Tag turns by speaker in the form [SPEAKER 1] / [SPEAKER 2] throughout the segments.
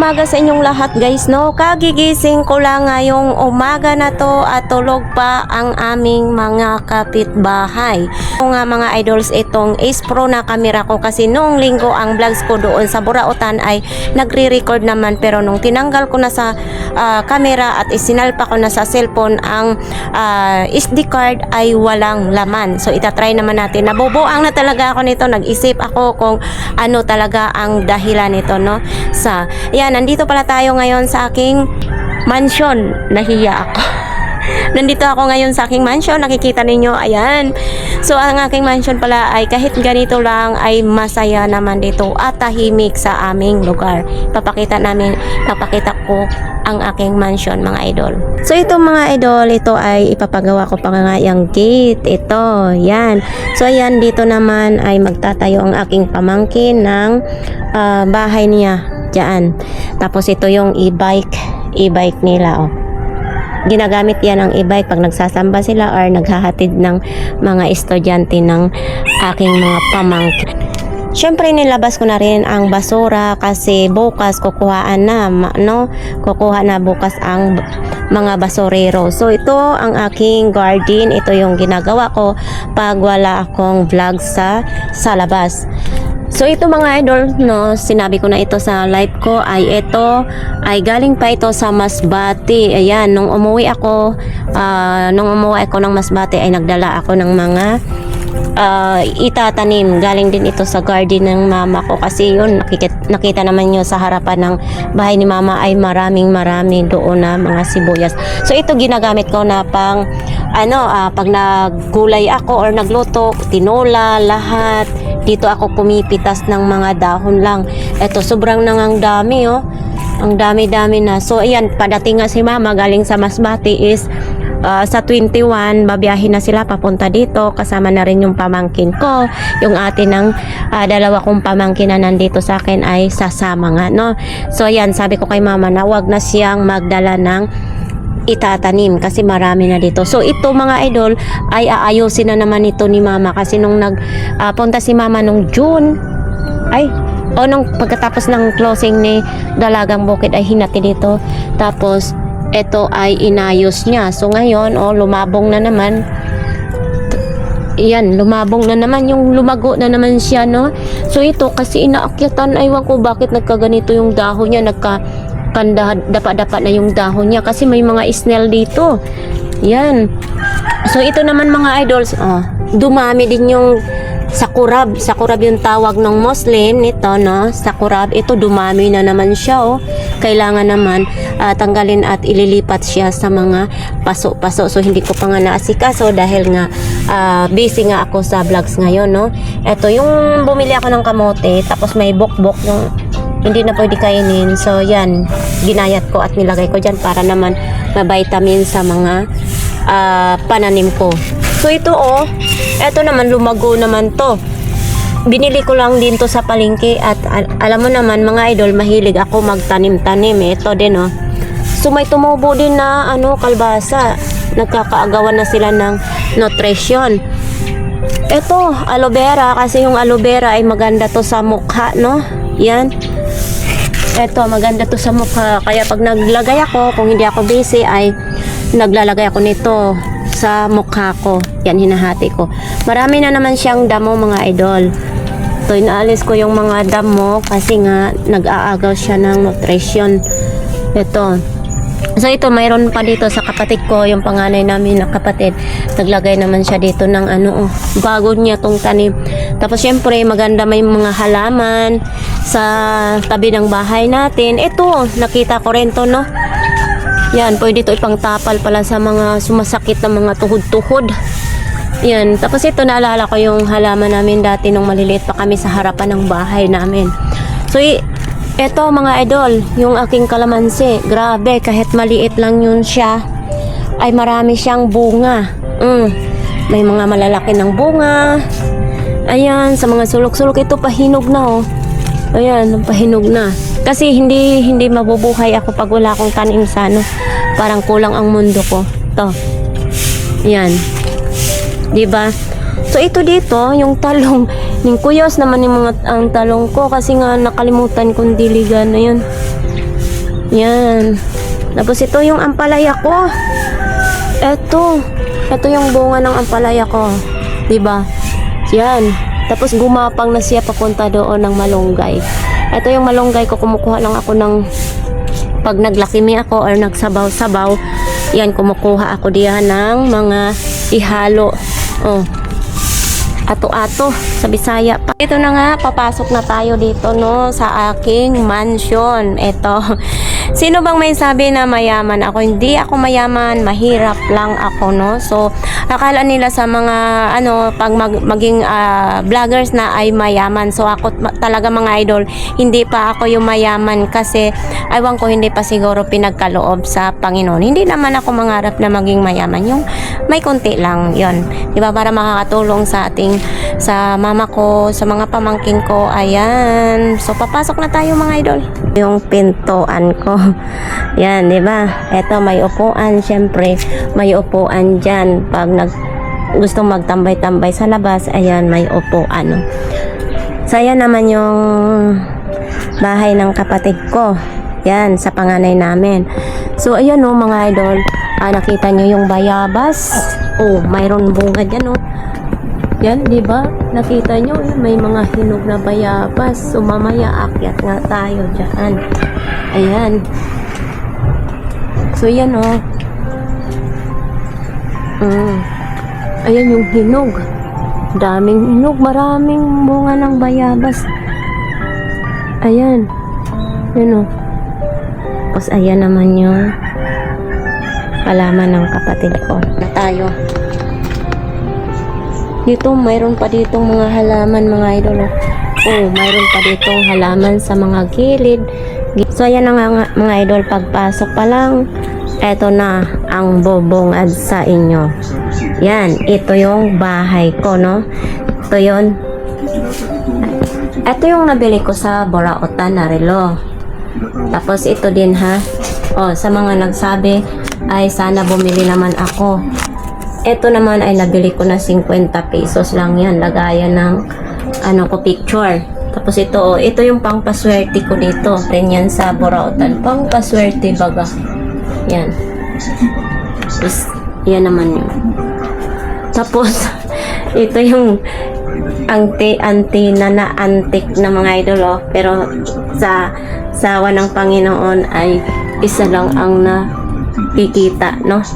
[SPEAKER 1] umaga sa inyong lahat guys, no? Kagigising ko lang ngayong umaga na to at tulog pa ang aming mga kapitbahay. So nga mga idols, itong Ace Pro na camera ko kasi noong linggo ang vlogs ko doon sa Burautan ay nagre-record naman, pero nung tinanggal ko na sa camera at isinalpa ko na sa cellphone ang SD card ay walang laman. So itatry naman natin. Nabubuang na talaga ako nito, nag-isip ako kung ano talaga ang dahilan nito, no? Yan, nandito pala tayo ngayon sa aking mansion. Nahiya ako. Nandito ako ngayon sa aking mansion. Nakikita ninyo, ayan. So, ang aking mansion pala ay kahit ganito lang ay masaya naman dito at tahimik sa aming lugar. Papakita ko ang aking mansion, mga idol. So, ito mga idol, ito ay ipapagawa ko pa nga yung gate. Ito, yan. So, ayan, dito naman ay magtatayo ang aking pamangkin ng bahay niya. Diyan. Tapos, ito yung e-bike nila, oh. Ginagamit yan ang e-bike pag nagsasamba sila or naghahatid ng mga estudyante ng aking mga pamangkin. Syempre nilabas ko na rin ang basura kasi bukas kukuhaan na, no? Kukuha na bukas ang mga basurero. So ito ang aking garden, ito yung ginagawa ko pag wala akong vlog sa labas. So ito mga idol, no, sinabi ko na ito sa live ko, ay ito ay galing pa ito sa Masbate. Ayan, nung umuwi ako ng Masbate ay nagdala ako ng mga itatanim. Galing din ito sa garden ng mama ko kasi yun, nakita naman nyo sa harapan ng bahay ni mama ay maraming doon na mga sibuyas. So ito ginagamit ko na pang pag naggulay ako or nagluto, tinola, lahat. Dito ako pumipitas ng mga dahon lang. Ito sobrang nangang dami, oh. Ang dami-dami na. So ayan, padating nga si mama galing sa Masbate is sa 21, babiyahin na sila papunta dito. Kasama na rin yung pamangkin ko. Yung ate ng dalawa kong pamangkin na nandito sa akin ay sasama nga, no? So ayan, sabi ko kay mama na wag na siyang magdala ng itatanim kasi marami na dito. So ito mga idol ay aayusin na naman ito ni mama kasi nung nagpunta si mama nung June nung pagkatapos ng closing ni Dalagang Bukid ay hinati dito. Tapos ito ay inayos niya. So ngayon lumabong na naman. Yan, lumabong na naman, yung lumago na naman siya, no? So ito kasi inaakyatan, aywan ko bakit nagkaganito yung dahon niya, dapa-dapa na yung dahon niya kasi may mga snail dito. Yan. So ito naman mga idols, dumami din yung sakurab. Sakurab yung tawag ng Muslim nito, no? Sakurab. Ito dumami na naman siya, oh. Kailangan naman tanggalin at ililipat siya sa mga paso-paso. So hindi ko pa nga naasikaso dahil nga busy nga ako sa vlogs ngayon, no? Ito yung bumili ako ng kamote tapos may bokbok yung hindi na pwede kainin. So yan, ginayat ko at nilagay ko dyan para naman ma-vitamin sa mga pananim ko. So ito eto naman lumago naman to. Binili ko lang din to sa palengke at alam mo naman mga idol, mahilig ako magtanim-tanim. Ito din So may tumubo din na kalbasa. Nagkakaagawan na sila ng nutrition. Ito, aloe vera kasi yung aloe vera ay maganda to sa mukha, no? Yan. Eto, maganda to sa mukha. Kaya pag naglagay ako, kung hindi ako busy, ay naglalagay ako nito sa mukha ko. Yan, hinahati ko. Marami na naman siyang damo mga idol. So, inaalis ko yung mga damo kasi nga nag-aagaw siya ng nutrition. Ito. So, ito, mayroon pa dito sa kapatid ko, yung panganay namin na kapatid. Naglagay naman siya dito ng bago niya tong tanim. Tapos, syempre, maganda may mga halaman sa tabi ng bahay natin. Ito, nakita ko rin to, no? Yan, pwede ito ipang tapal pala sa mga sumasakit na mga tuhod-tuhod. Yan, tapos ito, naalala ko yung halaman namin dati nung maliliit pa kami sa harapan ng bahay namin. So, ito mga idol, yung aking kalamansi, grabe, kahit maliit lang yun siya, ay marami siyang bunga. May mga malalaki ng bunga. Ayan, sa mga sulok-sulok, ito pahinog na, oh. Ayan, pahinog na. Kasi hindi mabubuhay ako pag wala akong tanim sa parang kulang ang mundo ko. To. Yan. 'Di ba? So ito dito, yung talong, ning kuyos naman yung ang talong ko kasi nga nakalimutan kong diligan na yun. Yan. Tapos ito yung ampalaya ko. Ito yung bunga ng ampalaya ko. 'Di ba? Yan. Tapos gumapang na siya papunta doon ng malunggay. Ito yung malunggay ko, kumukuha lang ako ng pag naglakimi ako or nagsabaw-sabaw. Yan, kumukuha ako diyan ng mga ihalo. Oh. Ato-ato sa Bisaya pa. Ito na nga, papasok na tayo dito no sa aking mansion. Ito. Sino bang may sabi na mayaman ako? Hindi ako mayaman, mahirap lang ako no. So, akala nila sa mga pag maging vloggers na ay mayaman. So, ako talaga mga idol, hindi pa ako yung mayaman kasi aywan ko, hindi pa siguro pinagkaloob sa Panginoon. Hindi naman ako mangarap na maging mayaman. Yung may konti lang, yon. Diba? Para makakatulong sa mama ko, sa mga pamangkin ko. Ayan. So, papasok na tayo mga idol. Yung pintuan ko. Yan, diba? Eto, may upuan. Siyempre, may upuan dyan. Pag gusto magtambay-tambay sa labas, ayan, may upuan. So, ayan naman yung bahay ng kapatid ko. Yan, sa panganay namin. So, ayan o, mga idol. Nakita nyo yung bayabas. Oh, mayroon bunga dyan o. Yan, di ba? Nakita nyo, may mga hinog na bayabas. So, mamaya akyat nga tayo dyan. Ayan. So, yan o. Ayan yung hinog. Daming hinog. Maraming bunga ng bayabas. Ayan. Yan o. Tapos, ayan naman yung halaman ng kapatid ko. Na tayo. Dito, mayroon pa ditong mga halaman, mga idol. Oh, mayroon pa ditong halaman sa mga gilid. So, ayan na nga, mga idol, pagpasok pa lang, eto na ang bubungad sa inyo. Yan, ito yung bahay ko, no? Ito yun. Ito yung nabili ko sa Borautan na relo. Tapos, ito din, ha? Oh, sa mga nagsabi, ay sana bumili naman ako. Ito naman ay nabili ko na 50 pesos lang yan. Lagayan ng picture. Tapos ito yung pangpaswerte ko dito. Ganyan sa Borautan. Pangpaswerte baga. Yan. Tapos, yan naman yun. Tapos, ito yung antina na antik na mga idol, oh. Pero sa sawa ng Panginoon ay isa lang ang nakikita, no?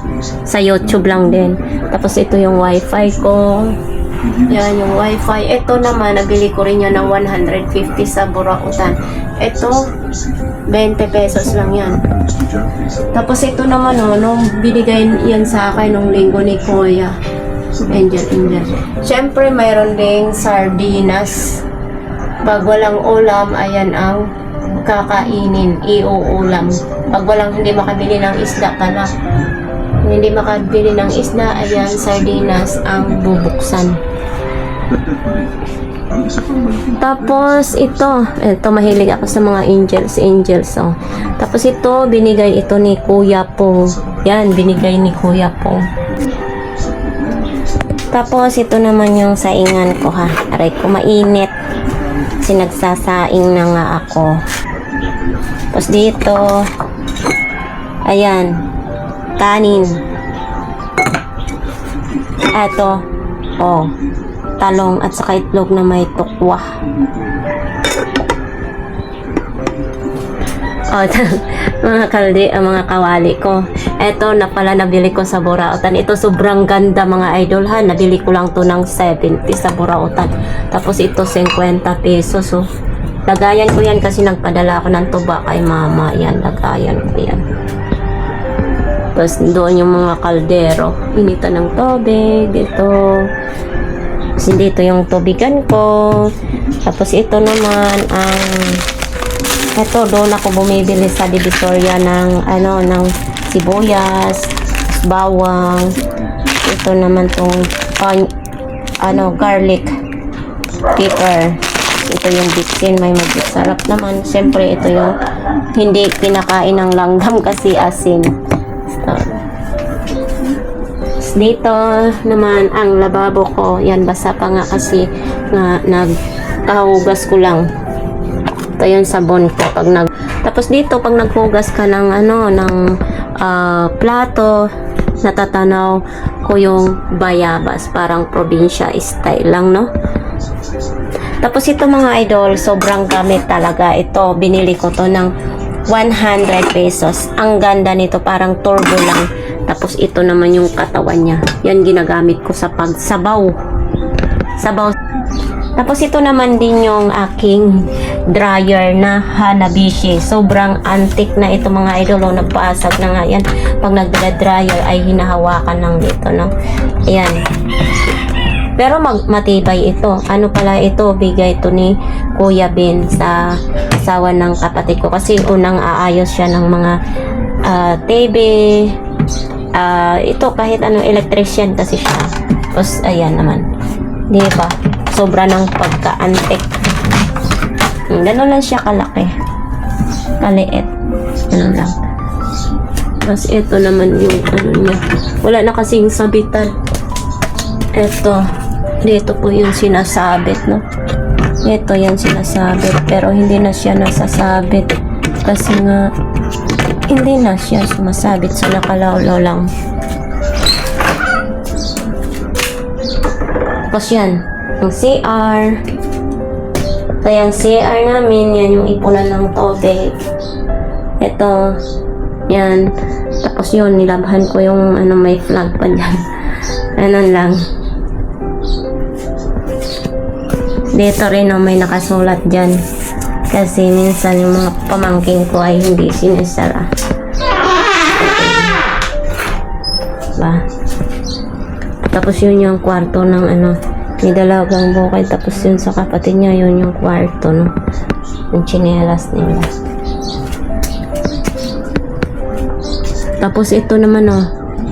[SPEAKER 1] Sa YouTube lang din. Tapos ito yung wifi ko. Yan yung wifi. Ito naman, nabili ko rin yan ng 150 sa Borautan. Ito, 20 pesos lang yan. Tapos ito naman, nung binigay yan sa akin nung linggo ni Kuya. Angel. Siyempre, mayroon ding sardinas. Pag walang ulam, ayan ang kakainin, iuulam. Pag hindi makabili ng isda pala. Hindi makabili ng isda, ayan, sardinas ang bubuksan. Tapos ito mahilig ako sa mga angels, oh. Tapos ito, binigay ito ni Kuya Pong. Yan, binigay ni Kuya Pong. Tapos ito naman yung saingan ko, ha. Aray ko, mainit. Sinagsasaing na nga ako. Tapos dito, ayan, kanin. Eto, oh, talong at saka itlog na may tukwa. Oh, mga kawali ko. Eto na pala nabili ko sa Borautan. Ito sobrang ganda mga idol, ha. Nabili ko lang to ng 70 sa Borautan. Tapos ito 50 pesos, oh. Lagayan ko yan kasi nagpadala ako ng tuba kay mama. Yan, lagayan ko yan. Tapos doon yung mga kaldero. Initan ng tubig. Ito. Kasi dito yung tubigan ko. Tapos ito naman ang ito, doon ako bumibili sa Divisoria ng sibuyas, bawang. Ito naman tong garlic pepper. Ito yung bitsin, may sarap naman. Siyempre, ito yung hindi kinakain ng langgam kasi asin. So, dito naman ang lababo ko. Yan, basa pa nga kasi nagkahugas ko lang. Ito yung sabon ko. Pag Tapos dito, pag naghugas ka ng plato, natatanaw ko yung bayabas. Parang probinsya style lang, no? Tapos ito mga idol, sobrang gamit talaga. Ito, binili ko to ng 100 pesos. Ang ganda nito, parang turbo lang. Tapos ito naman yung katawan niya. Yan ginagamit ko sa pagsabaw. Sabaw. Tapos ito naman din yung aking dryer na Hanabishi. Sobrang antique na ito mga idol. Oh, nagpasag na nga yan. Pag nagdra-dryer ay hinahawakan lang dito, no? Ayan. Pero matibay ito. Ano pala ito? Bigay ito ni Kuya Ben sa asawa ng kapatid ko. Kasi unang aayos siya ng mga TV. Ito kahit ano, electrician kasi siya. Tapos ayan naman. Di ba? Sobra ng pagka-antique. Ganun lang siya kalaki. Kaliit. Ganun lang. Tapos ito naman yung ano niya. Wala na kasing sabitan. Ito. Dito po yung sinasabit, no? Ito yan sinasabit. Pero hindi na siya nasasabit. Kasi nga, hindi na siya sumasabit. So, nakalawlaw lang. Tapos yan. Yung CR. So, yung CR namin, yan yung ipunan ng tubig. Ito. Yan. Tapos yun, nilabhan ko yung may flag pa dyan. Ganun lang. Dito rin may nakasulat dyan. Kasi minsan yung mga pamangking ko ay hindi sinisara. Diba? Tapos yun yung kwarto ng ni Dalagang Bukay. Tapos yun sa kapatid niya, yun yung kwarto, no? Yung tsinelas nila. Tapos ito naman,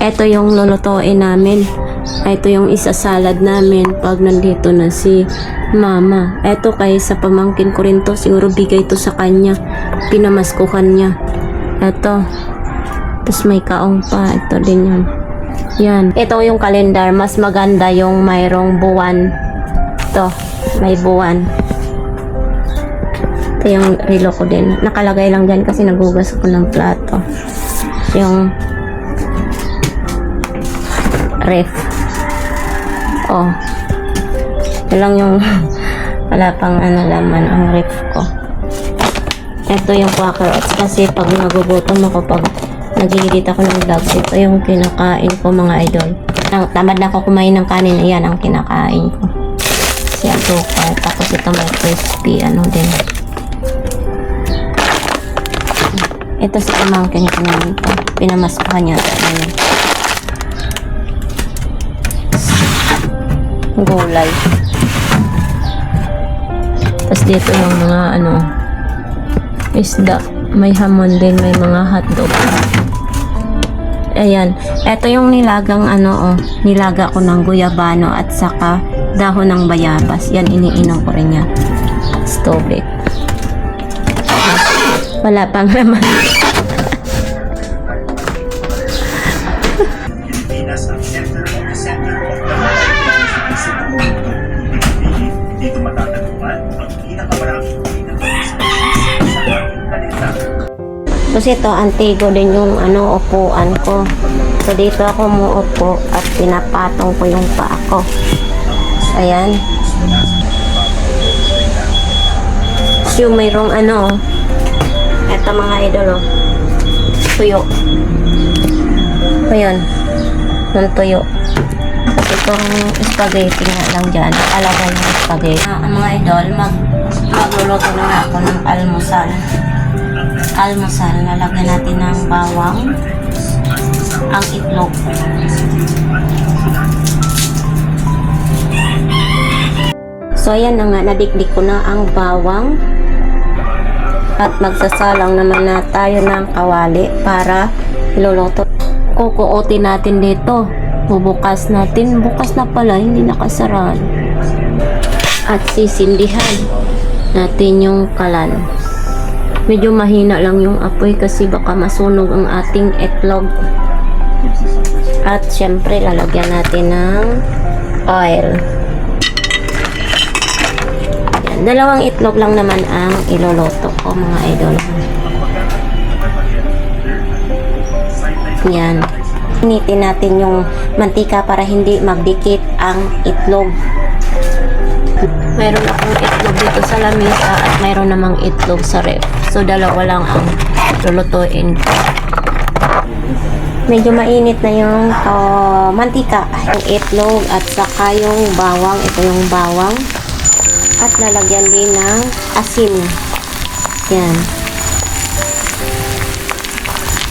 [SPEAKER 1] ito yung lulutuin namin. Ito yung isasalad namin pag nandito na si Mama. Ito kay sa pamangkin ko rin to. Siguro bigay to sa kanya. Pinamaskuhan niya. Ito. Tapos may kaong pa. Ito din yun. Yan. Ito yung kalendar. Mas maganda yung mayroong buwan. Ito. May buwan. Ito yung relo ko din. Nakalagay lang dyan kasi nagugas ko ng plato. Yung ref. Oh. Ito lang yung wala pang laman ang ref ko. Ito yung Quaker Oats kasi pag nagugutom ako, pag nag-edit ako ng vlogs, ito yung kinakain ko mga idol. Tamad na ako kumain ng kanin, ayan ang kinakain ko. Kasi asukal. Tapos ito may crispy din. Ito si pamangkin ko naman ito. Pinamaskuhan niya. Ayan. Gulay. Tapos dito yung mga isda. May hamon din, may mga hotdog. Ayan. Ito yung nilagang nilaga ko ng guyabano at saka dahon ng bayabas. Yan, iniinom ko rin yan. Tubig. Wala pang laman.
[SPEAKER 2] Dito matatagpuan ang pinakamaraming
[SPEAKER 1] Tapos ito, antigo din yung upuan ko. So dito ako muupo at pinapatong ko yung paa ko. Ayan. So mayroong ito mga idol, tuyo. Ayan. Ng tuyo. Tapos itong spaghetti nga lang dyan. Alagay ng spaghetti. Mga idol, magluluto na nga ako ng almusal. Almusal, lalagyan natin ng bawang, ang itlog. So ayan na nga, nadikdik ko na ang bawang. At magsasalang naman na tayo ng kawali para iluluto. Kukuotin natin dito. Bubukas natin. Bukas na pala, hindi nakasarado. At sisindihan natin yung kalan. Medyo mahina lang yung apoy kasi baka masunog ang ating itlog. At syempre, lalagyan natin ng oil. Yan. 2 itlog lang naman ang iluluto ko mga idol. Yan. Initin natin yung mantika para hindi magdikit ang itlog. Mayroon akong itlog dito sa lamesa at mayroon namang itlog sa ref. So, dalawa lang ang lulutuin ko. Medyo mainit na yung mantika, yung itlog at saka yung bawang. Ito yung bawang. At lalagyan din ng asin. Yan.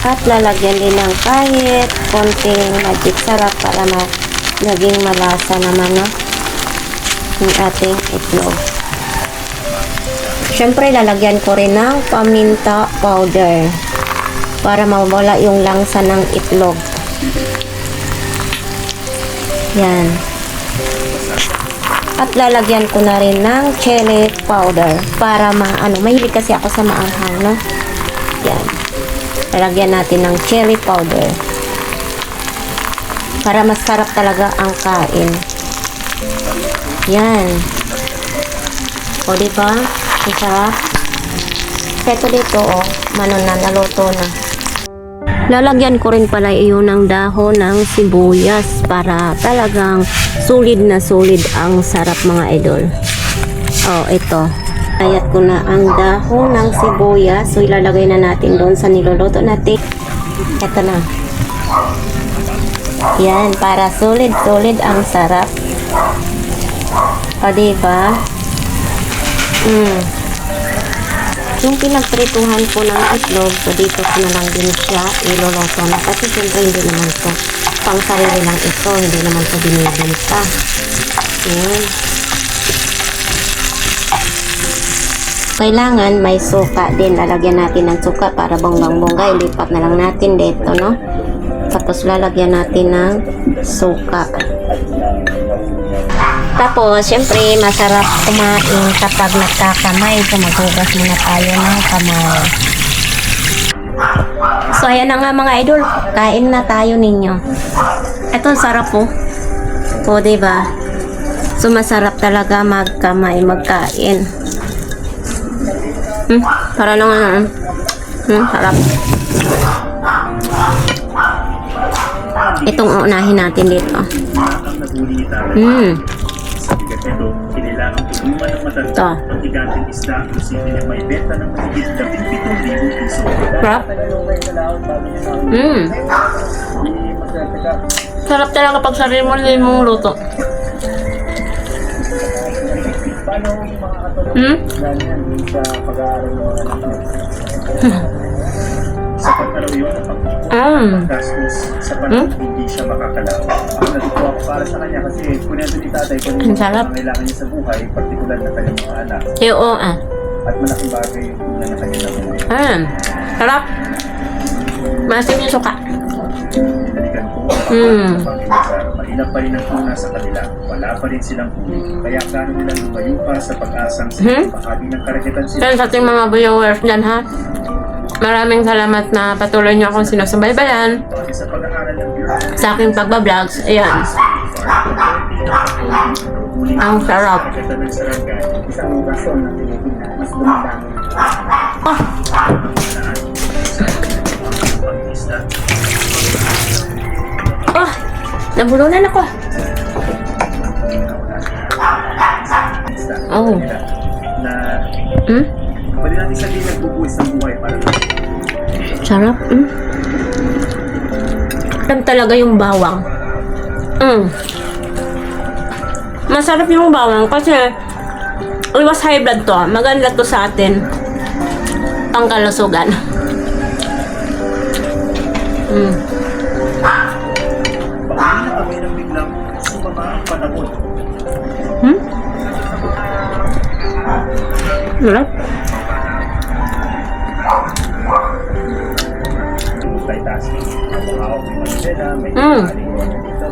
[SPEAKER 1] At lalagyan din ng kahit konting magic sarap para naging malasa naman, no? Yung ating itlog. Siyempre, lalagyan ko rin ng paminta powder para mawala yung langsa ng itlog. Yan. At lalagyan ko na rin ng chili powder para mahilig kasi ako sa maanghang, no? Yan. Lalagyan natin ng chili powder para masarap talaga ang kain. Yan. O, diba? Ang sarap. Ito dito, naluto na. Lalagyan ko rin pala iyon ng dahon ng sibuyas para talagang solid na solid ang sarap, mga idol. O, ito. Ayat ko na ang dahon ng sibuyas. So, ilalagay na natin doon sa niluluto natin. Ito na. Yan, para solid ang sarap. O, diba? Yung pinagprituhan ko ng itlog, so dito ko na lang din siya iluluto na. Kasi siyempre hindi naman to pang sarili lang ito. Hindi naman to binibenta. Yan. Kailangan may suka din. Lalagyan natin ng suka para bonggang-bongga. Ilipat na lang natin dito, no? Tapos lalagyan natin ng suka. Tapos, syempre, masarap kumain kapag nagkakamay. So, maghugas muna tayo ng kamay. So, ayan na nga mga idol. Kain na tayo ninyo. Ito, sarap po. O, diba? So, masarap talaga magkain. Para lang sarap. Itong unahin natin dito.
[SPEAKER 2] Ito, kailangan tulungan ng matanda ang higanteng isda ang posible na may benta ng mahigit 17,000 piso.
[SPEAKER 1] Sarap. Sarap talaga pag sarili mo mong luto.
[SPEAKER 2] Sa pagkaraw yun ang pagkastos sa panahon hindi siya makakalaw. Natutuwa ako para sa kanya kasi kunento ni tatay kung ano ang kailangan niya sa buhay, partikular na kanyang mga anak. At malaking bagay yung una na kanya na buhay.
[SPEAKER 1] Sarap. Masim yung suka.
[SPEAKER 2] Pinalikan ko mahirap pa rin ang tuna sa kanila. Wala pa rin silang huli. Kaya plano nilang lumayo pa sa pag-asang sila makadi ng karagatan sila.
[SPEAKER 1] Yan sa ating mga viewers dyan, ha? Maraming salamat na patuloy niyo akong sinusubaybayan
[SPEAKER 2] Sa pag-aaral ng Bureau,
[SPEAKER 1] sa aking pagbablog. Ayan. Ang sarap.
[SPEAKER 2] karagatan ng sarangay, isang rason ng Pilipinas, mas dumadami.
[SPEAKER 1] Oh,
[SPEAKER 2] Pag-isla,
[SPEAKER 1] oh, nabulunan ako. Oh.
[SPEAKER 2] na pwede natin sabihin nagbubuwis ng buhay para
[SPEAKER 1] Sarap. Sarap talaga yung bawang. Masarap yung bawang kasi iwas high blood to. Maganda to sa atin. Pangkalusugan.
[SPEAKER 2] Pauwi na kami ng biglang sumama ang panahon.
[SPEAKER 1] Sarap.
[SPEAKER 2] Multitasking. Ang mga hawak ng Manila, may dito.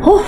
[SPEAKER 1] Oh,